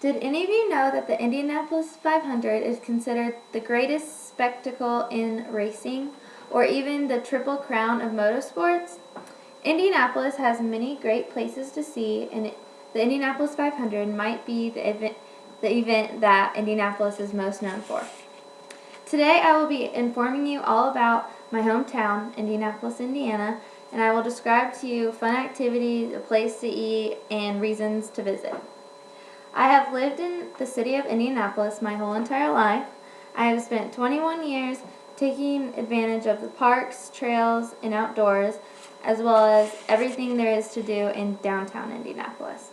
Did any of you know that the Indianapolis 500 is considered the greatest spectacle in racing, or even the Triple Crown of motorsports? Indianapolis has many great places to see, and the Indianapolis 500 might be the event that Indianapolis is most known for. Today I will be informing you all about my hometown, Indianapolis, Indiana, and I will describe to you fun activities, a place to eat, and reasons to visit. I have lived in the city of Indianapolis my whole entire life. I have spent 21 years taking advantage of the parks, trails, and outdoors, as well as everything there is to do in downtown Indianapolis.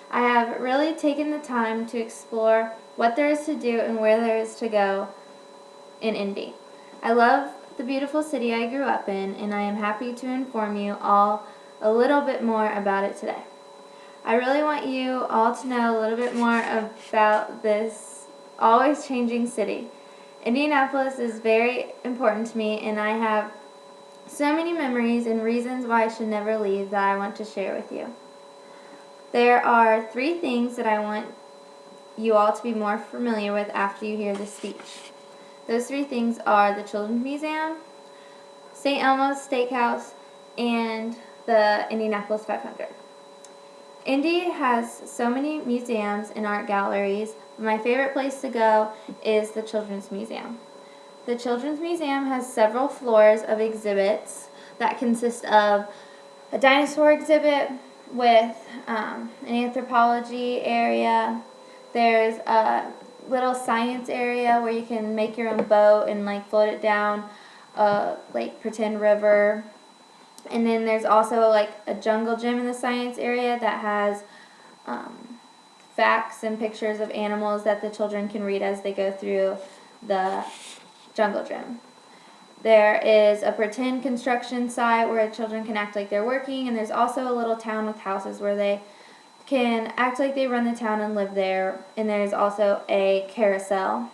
I have really taken the time to explore what there is to do and where there is to go in Indy. I love the beautiful city I grew up in, and I am happy to inform you all a little bit more about it today. I really want you all to know a little bit more about this always changing city. Indianapolis is very important to me, and I have so many memories and reasons why I should never leave that I want to share with you. There are 3 things that I want you all to be more familiar with after you hear this speech. Those 3 things are the Children's Museum, St. Elmo's Steakhouse, and the Indianapolis 500. Indy has so many museums and art galleries. My favorite place to go is the Children's Museum. The Children's Museum has several floors of exhibits that consist of a dinosaur exhibit with an anthropology area. There's a little science area where you can make your own boat and float it down a pretend river. And then there's also a jungle gym in the science area that has facts and pictures of animals that the children can read as they go through the jungle gym. There is a pretend construction site where children can act like they're working, and there's also a little town with houses where they can act like they run the town and live there, and there's also a carousel.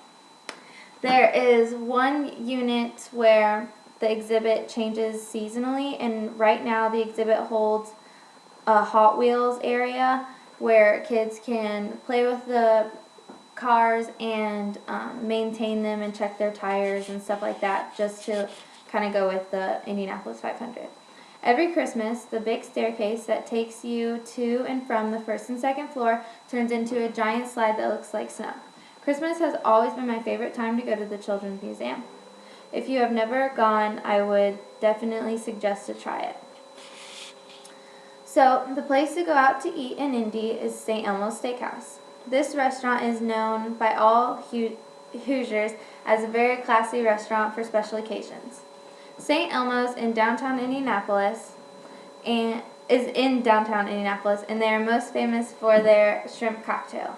There is one unit where the exhibit changes seasonally, and right now the exhibit holds a Hot Wheels area where kids can play with the cars and maintain them and check their tires and stuff like that, just to kind of go with the Indianapolis 500. Every Christmas, the big staircase that takes you to and from the first and second floor turns into a giant slide that looks like snow. Christmas has always been my favorite time to go to the Children's Museum. If you have never gone, I would definitely suggest to try it. So, the place to go out to eat in Indy is St. Elmo's Steakhouse. This restaurant is known by all Hoosiers as a very classy restaurant for special occasions. St. Elmo's in downtown Indianapolis and they are most famous for their shrimp cocktail.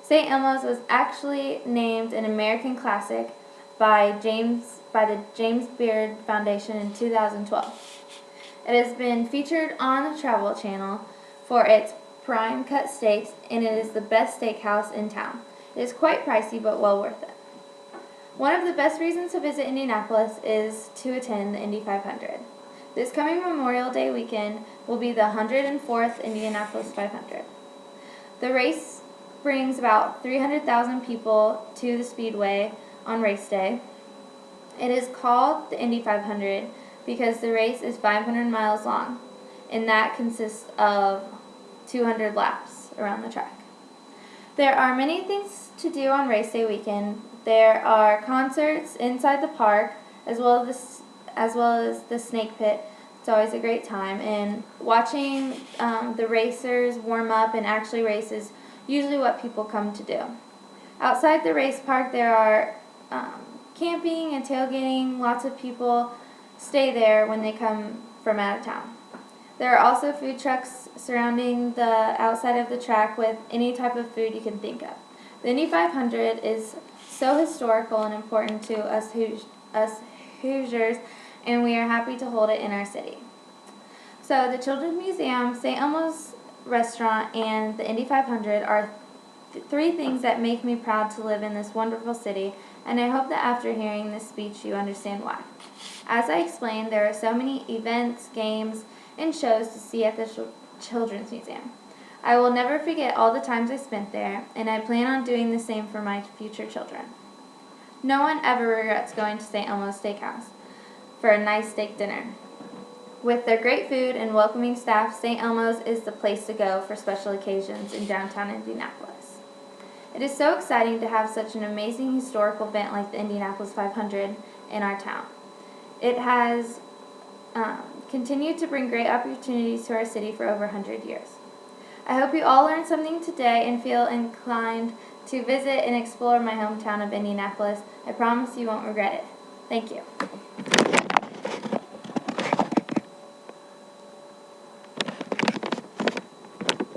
St. Elmo's was actually named an American classic by the James Beard Foundation in 2012. It has been featured on the Travel Channel for its prime cut steaks, and it is the best steakhouse in town. It is quite pricey, but well worth it. One of the best reasons to visit Indianapolis is to attend the Indy 500. This coming Memorial Day weekend will be the 104th Indianapolis 500. The race brings about 300,000 people to the Speedway on race day. It is called the Indy 500 because the race is 500 miles long, and that consists of 200 laps around the track. There are many things to do on race day weekend. There are concerts inside the park, as well as the snake pit. It's always a great time, and watching the racers warm up and actually race is usually what people come to do. Outside the race park, there are camping and tailgating. Lots of people stay there when they come from out of town. There are also food trucks surrounding the outside of the track with any type of food you can think of. The Indy 500 is so historical and important to us Hoosiers, and we are happy to hold it in our city. So the Children's Museum, St. Elmo's Restaurant, and the Indy 500 are 3 things that make me proud to live in this wonderful city, and I hope that after hearing this speech you understand why. As I explained, there are so many events, games, and shows to see at the Children's Museum. I will never forget all the times I spent there, and I plan on doing the same for my future children. No one ever regrets going to St. Elmo's Steakhouse for a nice steak dinner. With their great food and welcoming staff, St. Elmo's is the place to go for special occasions in downtown Indianapolis. It is so exciting to have such an amazing historical event like the Indianapolis 500 in our town. It has continued to bring great opportunities to our city for over 100 years. I hope you all learned something today and feel inclined to visit and explore my hometown of Indianapolis. I promise you won't regret it. Thank you.